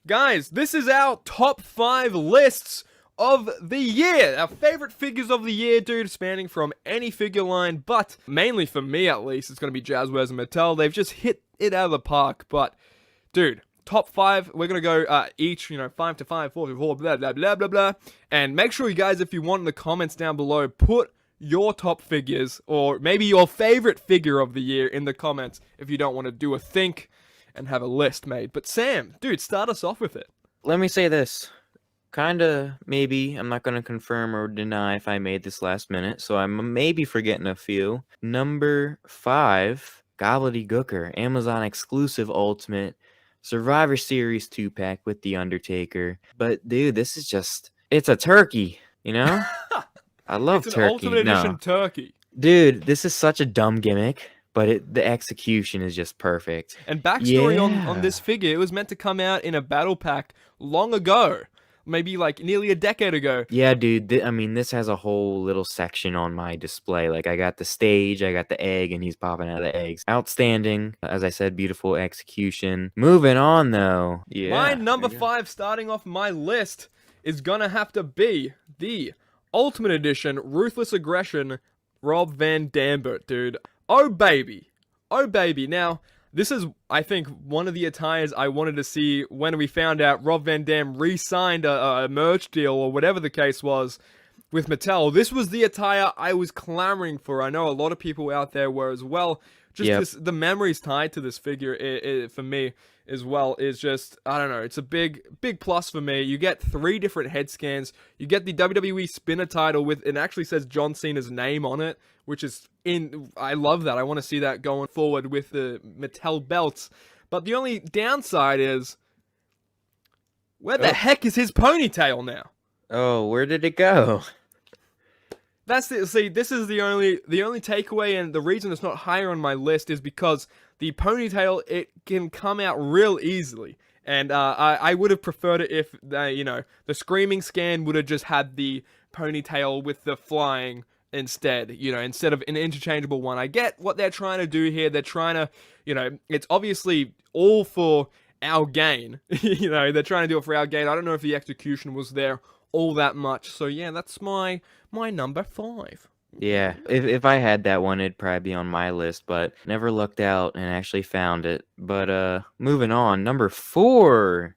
Guys, this is our top 5 lists of the year. Our favorite figures of the year, dude, spanning from any figure line, but mainly for me at least, it's going to be Jazzwares and Mattel. They've just hit it out of the park, but dude, top 5, we're going to go each, 5 to 5, 4 to 4, blah, blah, blah, blah, blah. And make sure you guys, if you want in the comments down below, put your top figures, or maybe your favorite figure of the year in the comments if you don't want to do a think and have a list made. But Sam, dude, start us off with it. Let me say this. Kinda, maybe, I'm not gonna confirm or deny if I made this last minute, so I'm maybe forgetting a few. Number 5, Gobbledygooker, Amazon exclusive Ultimate Survivor Series 2-pack with The Undertaker. But dude, this is just, it's a turkey, you know? I love It's turkey. an Ultimate Edition turkey. Dude, this is such a dumb gimmick, but the execution is just perfect. And backstory on this figure, it was meant to come out in a battle pack long ago. Maybe like nearly a decade ago. Yeah, dude. I mean, this has a whole little section on my display. Like, I got the stage, I got the egg, and he's popping out of the eggs. Outstanding. As I said, beautiful execution. Moving on, though. Yeah. My number 5, starting off my list, is gonna have to be the Ultimate Edition Ruthless Aggression Rob Van Dam, dude. Oh, baby. Oh, baby. Now, this is, I think, one of the attires I wanted to see when we found out Rob Van Dam re-signed a merch deal, or whatever the case was, with Mattel. This was the attire I was clamoring for. I know a lot of people out there were as well. Just the memories tied to this figure, for me, as well, is just, I don't know, it's a big plus for me. You get 3 different head scans. You get the WWE Spinner title with, it actually says John Cena's name on it, which is I love that. I want to see that going forward with the Mattel belts. But the only downside is, where the heck is his ponytail now? Oh, where did it go? That's the, see, this is the only takeaway, and the reason it's not higher on my list is because the ponytail, it can come out real easily. And I would have preferred it if, the Screaming scan would have just had the ponytail with the flying instead, instead of an interchangeable one. I get what they're trying to do here. They're trying to, it's obviously all for our gain. They're trying to do it for our gain. I don't know if the execution was there all that much. So yeah, that's my number 5. Yeah, if I had that one, it'd probably be on my list, but never looked out and actually found it. But moving on, number 4.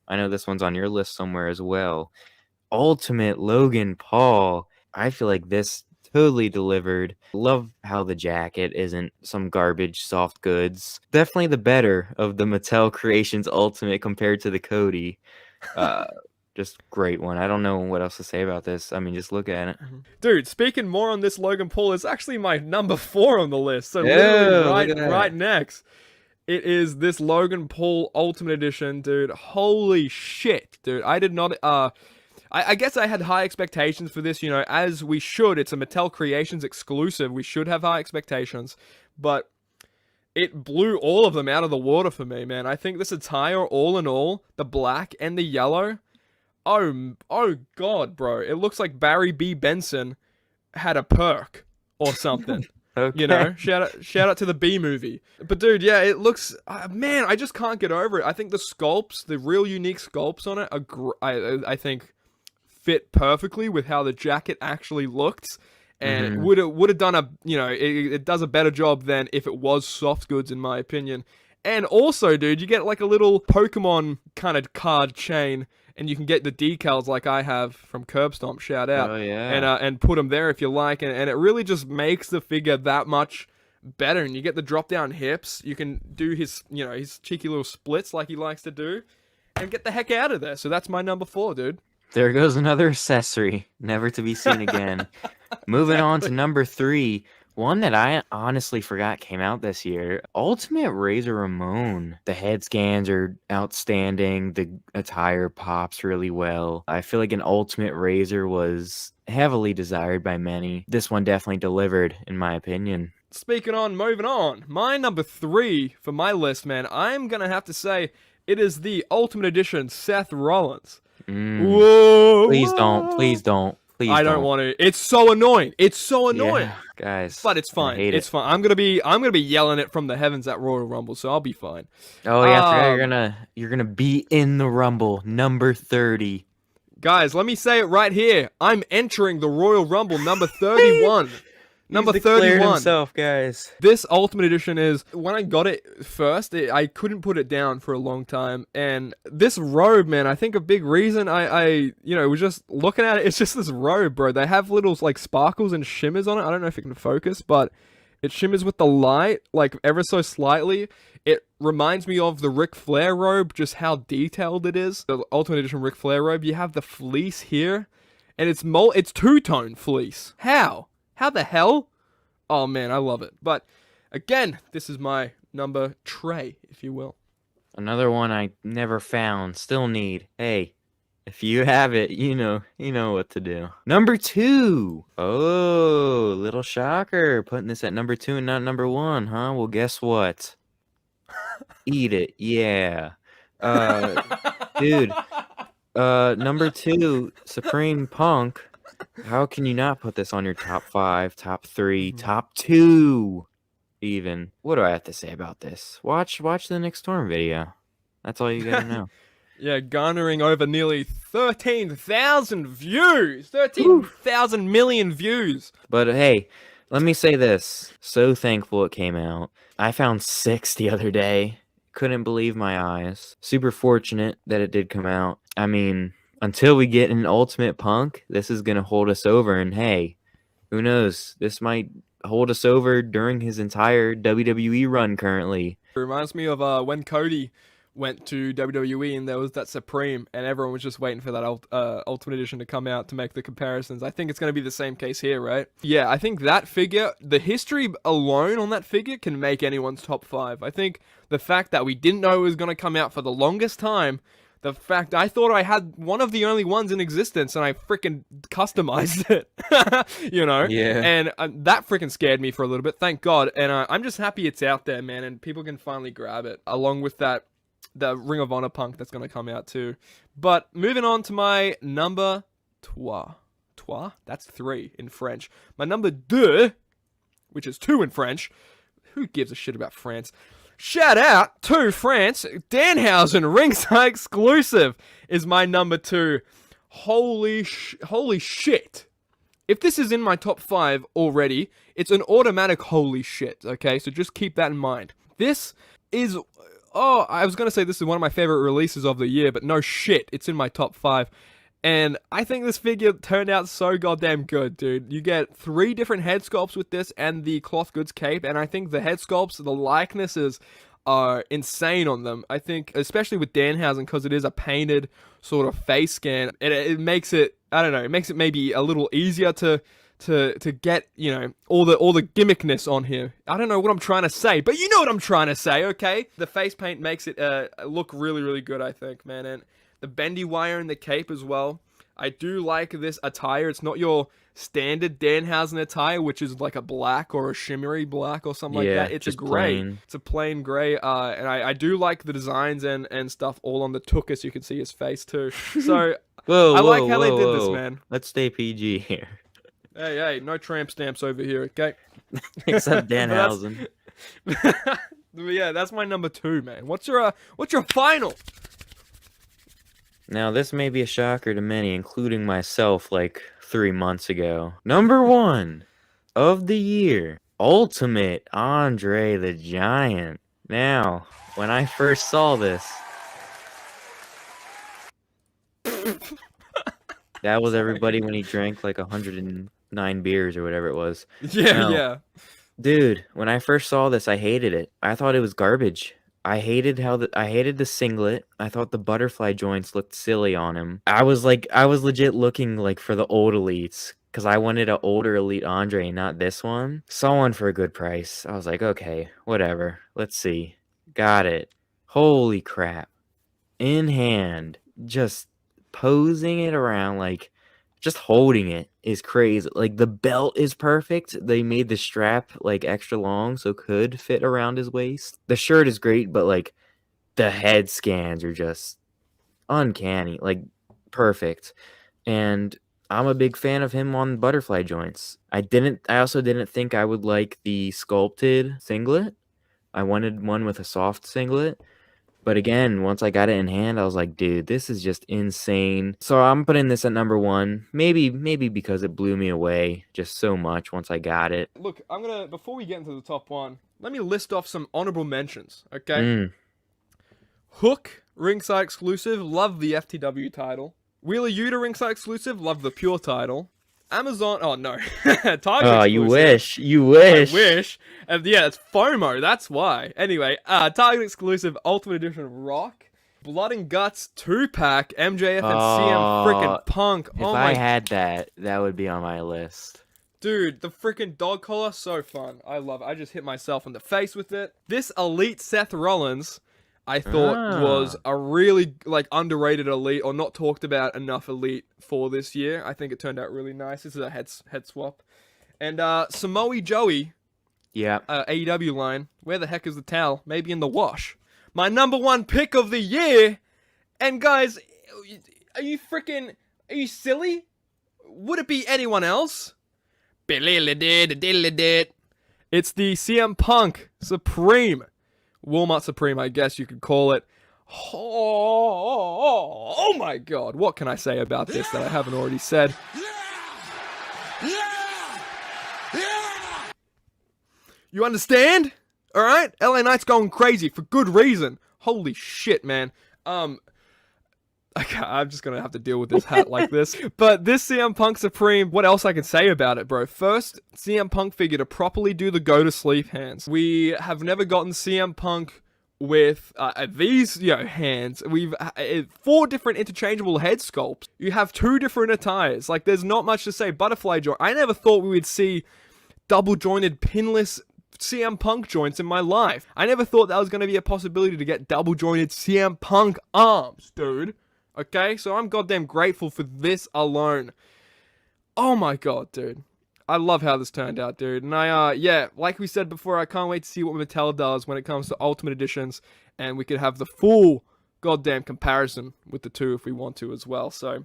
I know this one's on your list somewhere as well. Ultimate Logan Paul. I feel like this totally delivered. Love how the jacket isn't some garbage soft goods. Definitely the better of the Mattel Creations Ultimate compared to the Cody. Just great one. I don't know what else to say about this. I mean, just look at it. Dude, speaking more on this Logan Paul, is actually my number 4 on the list. So literally right next. It is this Logan Paul Ultimate Edition, dude. Holy shit, dude. I did not, I guess I had high expectations for this, as we should. It's a Mattel Creations exclusive. We should have high expectations. But it blew all of them out of the water for me, man. I think this attire, all in all, the black and the yellow, oh god, bro. It looks like Barry B. Benson had a perk or something. Okay. Shout out to the B movie. But dude, yeah, it looks, man, I just can't get over it. I think the sculpts, the real unique sculpts on it, I think fit perfectly with how the jacket actually looked, and would have done a, it does a better job than if it was soft goods, in my opinion. And also, dude, you get like a little Pokemon kind of card chain, and you can get the decals like I have from Curb Stomp, shout out. Oh, yeah. And put them there if you like, and it really just makes the figure that much better. And you get the drop down hips. You can do his, his cheeky little splits like he likes to do, and get the heck out of there. So that's my number 4, dude. There goes another accessory, never to be seen again. Moving on to number 3, one that I honestly forgot came out this year. Ultimate Razor Ramon. The head scans are outstanding. The attire pops really well. I feel like an Ultimate Razor was heavily desired by many. This one definitely delivered, in my opinion. Moving on. My number 3 for my list, man, I'm going to have to say it is the Ultimate Edition Seth Rollins. Whoa! Please don't. Please I don't don't. want to. It's so annoying. It's so annoying. Yeah, guys, But it's I fine. hate It's it. fine. I'm gonna be yelling it from the heavens at Royal Rumble, so I'll be fine. Oh yeah, I forgot Um, you're gonna be in the Rumble, number 30. Guys, let me say it right here. I'm entering the Royal Rumble number 31. He's Number declared 31. himself, guys. This Ultimate Edition is, when I got it first, I couldn't put it down for a long time. And this robe, man, I think a big reason was just looking at it, it's just this robe, bro. They have little, like, sparkles and shimmers on it. I don't know if it can focus, but it shimmers with the light, like, ever so slightly. It reminds me of the Ric Flair robe, just how detailed it is. The Ultimate Edition Ric Flair robe, you have the fleece here, and it's two-tone fleece. How? How the hell? Oh man, I love it. But again, this is my number tray, if you will. Another one I never found, still need. Hey, if you have it, you know what to do. Number 2. Oh, little shocker. Putting this at number 2 and not number 1, huh? Well, guess what? Eat it. Yeah. Dude, number 2, Supreme Punk. How can you not put this on your top 5, top 3, top 2 even? What do I have to say about this? Watch the Nick Storm video. That's all you gotta know. Yeah, garnering over nearly 13,000 views. 13,000 million views. But hey, let me say this. So thankful it came out. I found 6 the other day. Couldn't believe my eyes. Super fortunate that it did come out. I mean, until we get an Ultimate Punk, this is going to hold us over. And hey, who knows? This might hold us over during his entire WWE run currently. It reminds me of when Cody went to WWE and there was that Supreme and everyone was just waiting for that Ultimate Edition to come out to make the comparisons. I think it's going to be the same case here, right? Yeah, I think that figure, the history alone on that figure can make anyone's top 5. I think the fact that we didn't know it was going to come out for the longest time, the fact I thought I had one of the only ones in existence and I freaking customized it, Yeah. And that freaking scared me for a little bit, thank God. And I'm just happy it's out there, man, and people can finally grab it, along with the Ring of Honor Punk that's going to come out too. But moving on to my number trois. Trois? That's 3 in French. My number deux, which is 2 in French. Who gives a shit about France? Shout out to France. Danhausen Ringside Exclusive is my number 2. Holy shit. If this is in my top 5 already, it's an automatic holy shit, okay? So just keep that in mind. This is... Oh, I was going to say this is one of my favorite releases of the year, but no shit, it's in my top 5. And I think this figure turned out so goddamn good, dude. You get 3 different head sculpts with this and the cloth goods cape, and I think the head sculpts, the likenesses are insane on them. I think, especially with Danhausen, because it is a painted sort of face scan, it makes it, I don't know, it makes it maybe a little easier to get, all the gimmickness on here. I don't know what I'm trying to say, but you know what I'm trying to say, okay? The face paint makes it look really, really good, I think, man. And the bendy wire in the cape as well. I do like this attire. It's not your standard Danhausen attire, which is like a black or a shimmery black or something like that. It's a gray. Plain. It's a plain gray. And I do like the designs and stuff all on the Tuchus. You can see his face too. So I like how they did this, man. Let's stay PG here. Hey, no tramp stamps over here, okay? Except Danhausen. But yeah, that's my number 2, man. What's your final? Now, this may be a shocker to many, including myself, like 3 months ago. Number 1 of the year, Ultimate Andre the Giant. Now, when I first saw this, that was everybody when he drank like 109 beers or whatever it was. Yeah. Dude, when I first saw this, I hated it. I thought it was garbage. I hated the singlet. I thought the butterfly joints looked silly on him. I was legit looking like for the old elites because I wanted an older elite Andre, not this one. Saw one for a good price. I was like, okay, whatever. Let's see. Got it. Holy crap. In hand, just posing it around, like just holding it is crazy. Like the belt is perfect. They made the strap like extra long so it could fit around his waist. The shirt is great, but like the head scans are just uncanny, like perfect. And I'm a big fan of him on butterfly joints. I also didn't think I would like the sculpted singlet. I wanted one with a soft singlet. But again, once I got it in hand, I was like, dude, this is just insane. So I'm putting this at number 1. Maybe because it blew me away just so much once I got it. Look, before we get into the top 1, let me list off some honorable mentions, okay? Hook, ringside exclusive, love the FTW title. Wheeler Yuta, ringside exclusive, love the Pure title. Amazon, oh no, Target exclusive. You wish. I wish. And yeah, it's FOMO, that's why. Anyway, Target exclusive Ultimate Edition Rock. Blood and Guts 2-pack, MJF and CM frickin' Punk. If I had that, that would be on my list. Dude, the freaking dog collar, so fun. I love it. I just hit myself in the face with it. This Elite Seth Rollins, I thought was a really, underrated Elite, or not talked about enough Elite for this year. I think it turned out really nice. This is a head swap. And Samoa Joey, AEW line, where the heck is the towel? Maybe in the wash. My number 1 pick of the year. And guys, are you silly? Would it be anyone else? It's the CM Punk Supreme. Walmart Supreme, I guess you could call it. Oh my god. What can I say about this that I haven't already said? You understand? Alright? LA Knight's going crazy for good reason. Holy shit, man. Okay, I'm just gonna have to deal with this hat like this. But this CM Punk Supreme, what else I can say about it, bro? First, CM Punk figure to properly do the go-to-sleep hands. We have never gotten CM Punk with these, hands. We've 4 different interchangeable head sculpts. You have 2 different attires. Like, there's not much to say. Butterfly joint. I never thought we would see double-jointed, pinless CM Punk joints in my life. I never thought that was going to be a possibility to get double-jointed CM Punk arms, dude. Okay, so I'm goddamn grateful for this alone. Oh my god, dude. I love how this turned out, dude. And like we said before, I can't wait to see what Mattel does when it comes to Ultimate Editions. And we could have the full goddamn comparison with the 2 if we want to as well. So,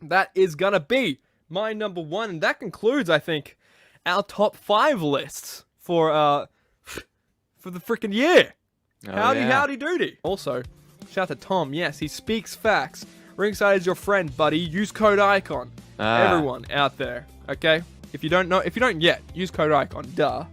that is gonna be my number 1. And that concludes, I think, our top 5 lists for the freaking year. Howdy doody. Also, shout out to Tom. Yes, he speaks facts. Ringside is your friend, buddy. Use code ICON. Everyone out there, okay? If you don't yet, use code ICON. Duh.